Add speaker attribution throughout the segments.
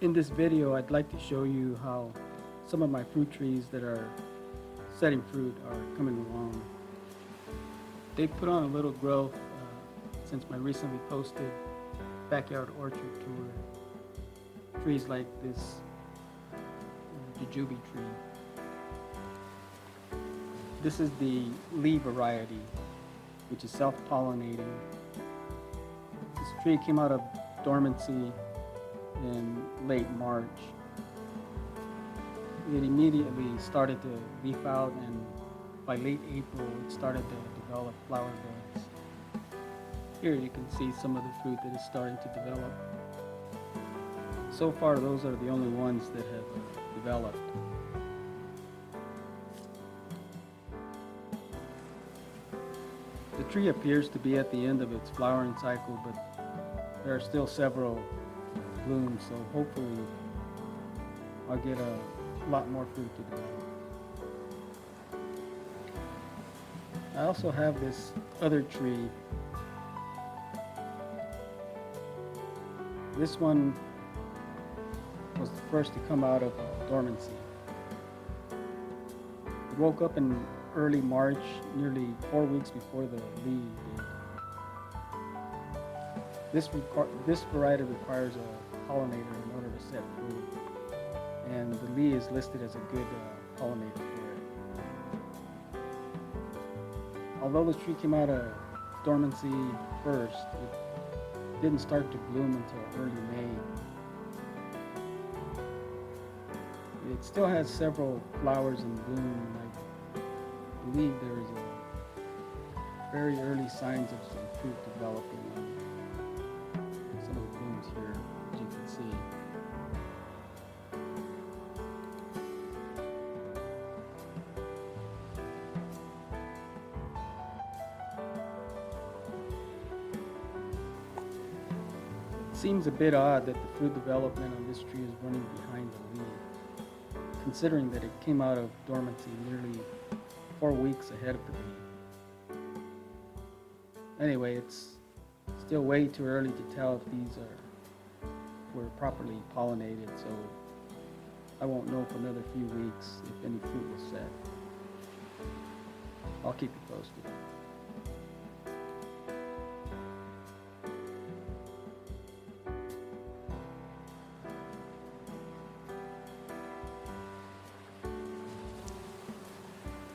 Speaker 1: In this video, I'd like to show you how some of my fruit trees that are setting fruit are coming along. They've put on a little growth since my recently posted backyard orchard tour. Trees like this Jujube tree. This is the Lychee variety, which is self-pollinating. This tree came out of dormancy in late March. It immediately started to leaf out, and by late April it started to develop flower buds. Here you can see some of the fruit that is starting to develop. So far those are the only ones that have developed. The tree appears to be at the end of its flowering cycle, but there are still several blooms, so hopefully I'll get a lot more fruit to develop. I also have this other tree. This one was the first to come out of dormancy. It woke up in early March, nearly 4 weeks before the Lychee did. This variety requires a pollinator in order to set fruit, and the Lychee is listed as a good pollinator for it. Although the tree came out of dormancy first, it didn't start to bloom until early May. It still has several flowers in bloom, and I believe there is a very early signs of some fruit developing on some of the blooms here, as you can see. It seems a bit odd that the fruit development on this tree is running behind the Lychee, considering that it came out of dormancy nearly 4 weeks ahead of the Lychee. Anyway, it's still way too early to tell if these were properly pollinated, so I won't know for another few weeks if any fruit was set. I'll keep you posted.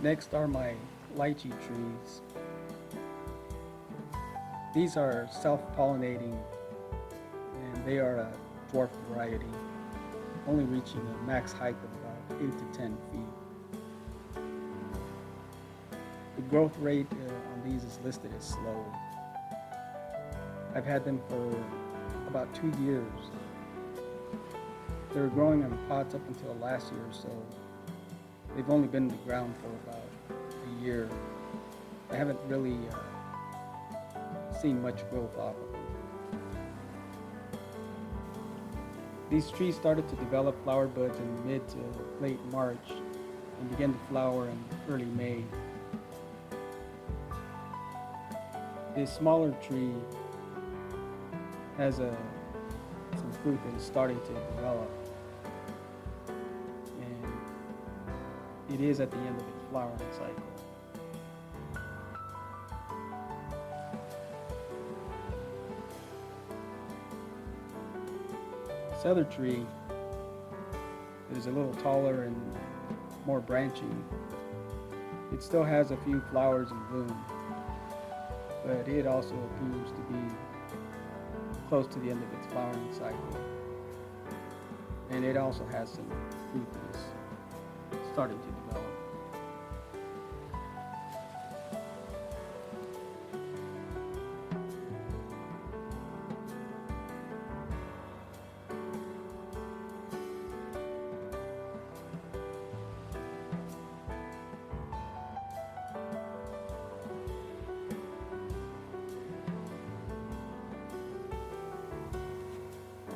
Speaker 1: Next are my lychee trees. These are self-pollinating, and they are a dwarf variety, only reaching a max height of about 8 to 10 feet. The growth rate on these is listed as slow. I've had them for about 2 years. They were growing in pots up until last year or so. They've only been in the ground for about a year. I haven't really seen much growth off of them. These trees started to develop flower buds in mid to late March and began to flower in early May. This smaller tree has some fruit that is starting to develop, and it is at the end of its flowering cycle. This other tree is a little taller and more branching. It still has a few flowers in bloom, but it also appears to be close to the end of its flowering cycle. And it also has some fruit that is starting to develop.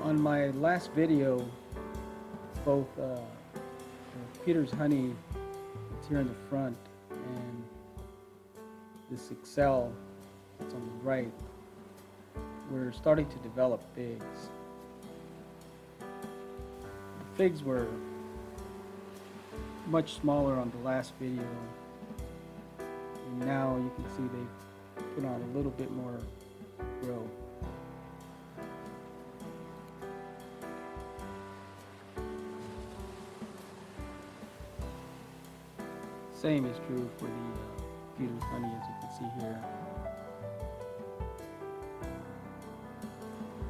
Speaker 1: On my last video, both Peter's honey that's here in the front and this Excel that's on the right, we're starting to develop figs. figs were much smaller on the last video, and now you can see they've put on a little bit more growth. Same is true for the Peter's honey, as you can see here.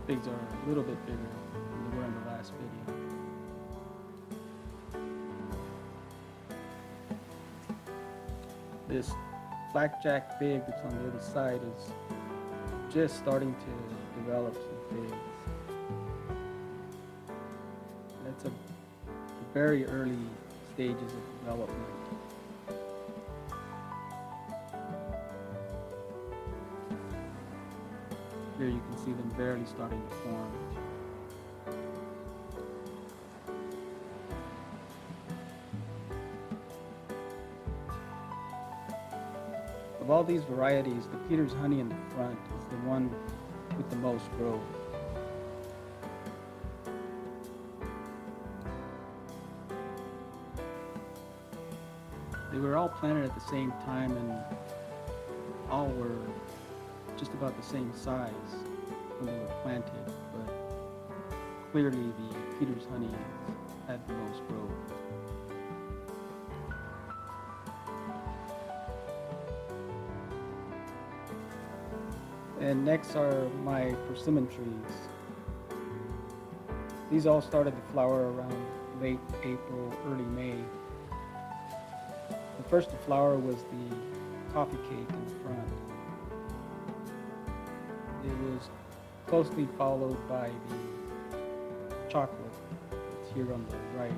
Speaker 1: Figs are a little bit bigger than they were in the last video. This blackjack fig that's on the other side is just starting to develop some figs. That's a very early stages of development. Here you can see them barely starting to form. Of all these varieties, the Peter's honey in the front is the one with the most growth. They were all planted at the same time and all were just about the same size when they were planted, but clearly the Peter's honey had the most growth. And next are my persimmon trees. These all started to flower around late April, early May. The first to flower was the coffee cake in the front. It was closely followed by the chocolate. It's here on the right.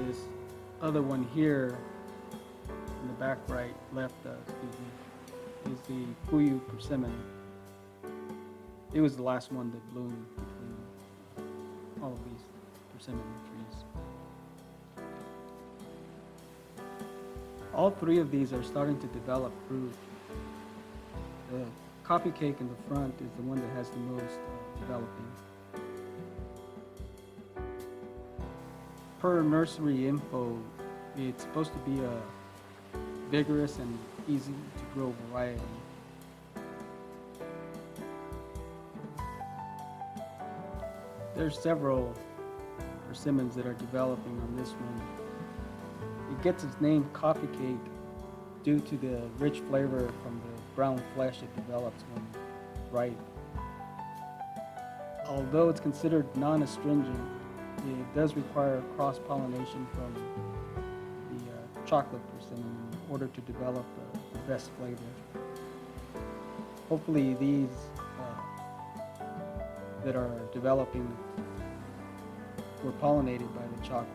Speaker 1: This other one here in the back right, left, is the Puyu persimmon. It was the last one that bloomed between all of these persimmon trees. All three of these are starting to develop fruit. The coffee cake in the front is the one that has the most developing. Per nursery info, it's supposed to be a vigorous and easy to grow variety. There's several persimmons that are developing on this one. It gets its name coffee cake due to the rich flavor from the brown flesh it develops when ripe. Although it's considered non-astringent, it does require cross-pollination from the chocolate persimmon in order to develop the best flavor. Hopefully these that are developing were pollinated by the chocolate.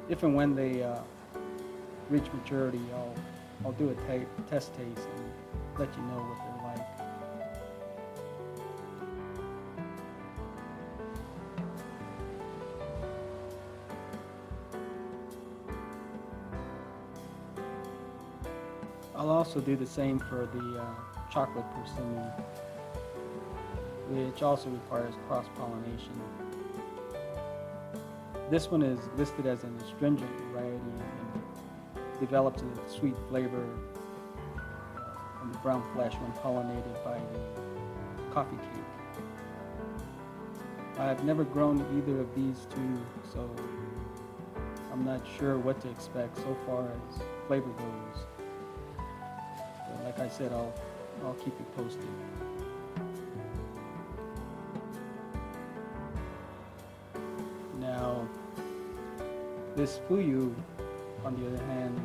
Speaker 1: If and when they reach maturity, I'll do a test taste and let you know what they're like. I'll also do the same for the chocolate persimmon, which also requires cross-pollination. This one is listed as an astringent variety and develops a sweet flavor from the brown flesh when pollinated by the coffee cake. I've never grown either of these two, so I'm not sure what to expect so far as flavor goes. But like I said, I'll keep you posted. Now, this Puyu, on the other hand,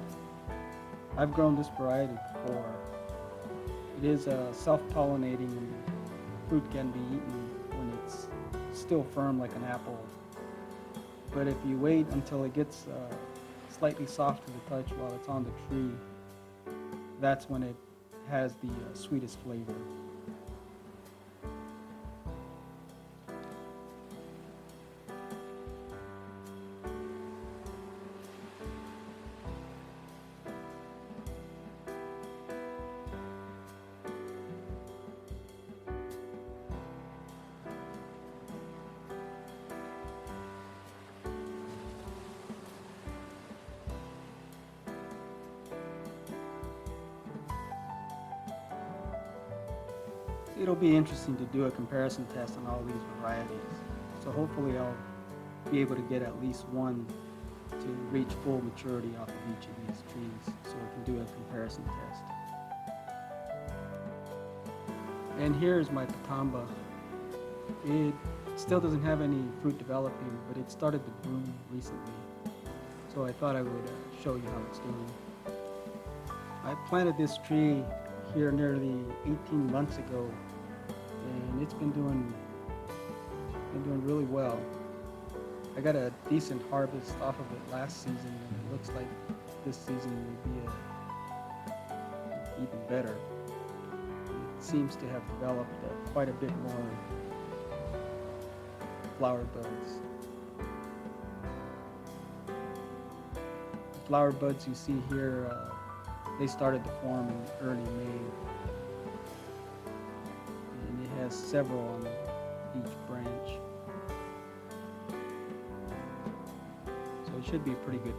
Speaker 1: I've grown this variety before. It is self-pollinating and fruit can be eaten when it's still firm like an apple. But if you wait until it gets slightly soft to the touch while it's on the tree, that's when it has the sweetest flavor. it'll be interesting to do a comparison test on all these varieties. So hopefully I'll be able to get at least one to reach full maturity off of each of these trees so I can do a comparison test. And here's my Patamba. It still doesn't have any fruit developing, but it started to bloom recently. So I thought I would show you how it's doing. I planted this tree here nearly 18 months ago, and it's been doing really well. I got a decent harvest off of it last season, and it looks like this season will be even better. It seems to have developed quite a bit more flower buds. The flower buds you see here, they started to form in early May, and it has several on each branch. So it should be a pretty good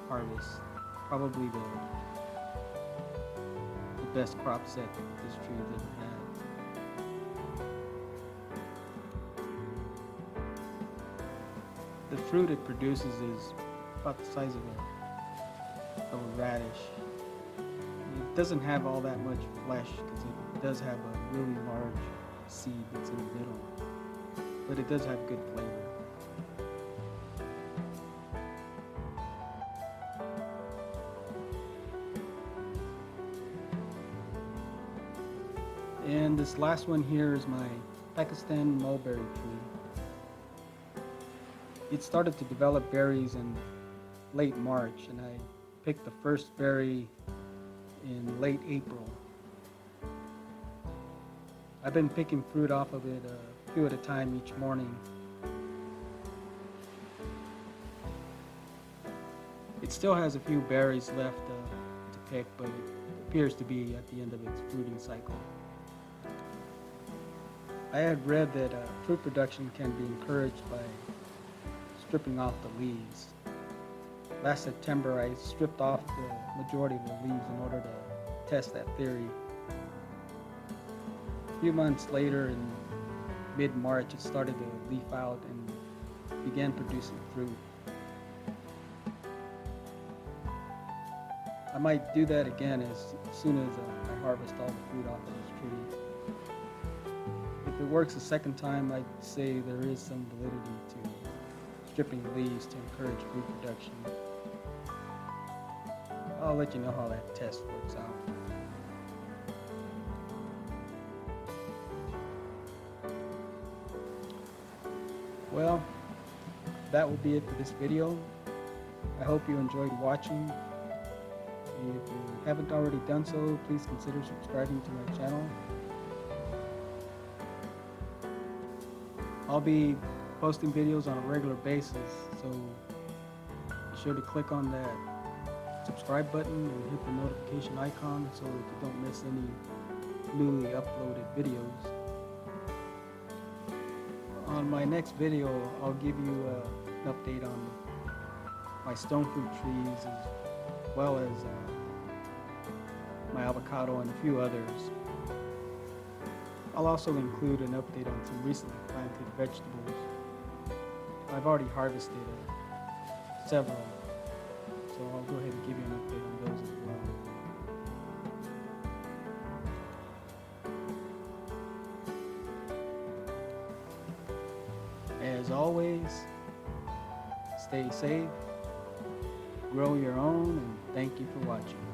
Speaker 1: harvest. Probably the best crop set that this tree has ever had. The fruit it produces is about the size of a radish. It doesn't have all that much flesh because it does have a really large seed that's in the middle, but it does have good flavor. And this last one here is my Pakistan mulberry tree. It started to develop berries in late March, and I picked the first berry in late April. I've been picking fruit off of it a few at a time each morning. It still has a few berries left to pick, but it appears to be at the end of its fruiting cycle. I had read that fruit production can be encouraged by stripping off the leaves. Last September, I stripped off the majority of the leaves in order to test that theory. A few months later, in mid-March, it started to leaf out and began producing fruit. I might do that again as soon as I harvest all the fruit off of this tree. If it works a second time, I'd say there is some validity to stripping leaves to encourage fruit production. I'll let you know how that test works out. Well, that will be it for this video. I hope you enjoyed watching. If you haven't already done so, please consider subscribing to my channel. I'll be posting videos on a regular basis, so be sure to click on that subscribe button and hit the notification icon so that you don't miss any newly uploaded videos. On my next video, I'll give you an update on my stone fruit trees as well as my avocado and a few others. I'll also include an update on some recently planted vegetables. I've already harvested several, so I'll go ahead and give you an update on those as well. As always, stay safe, grow your own, and thank you for watching.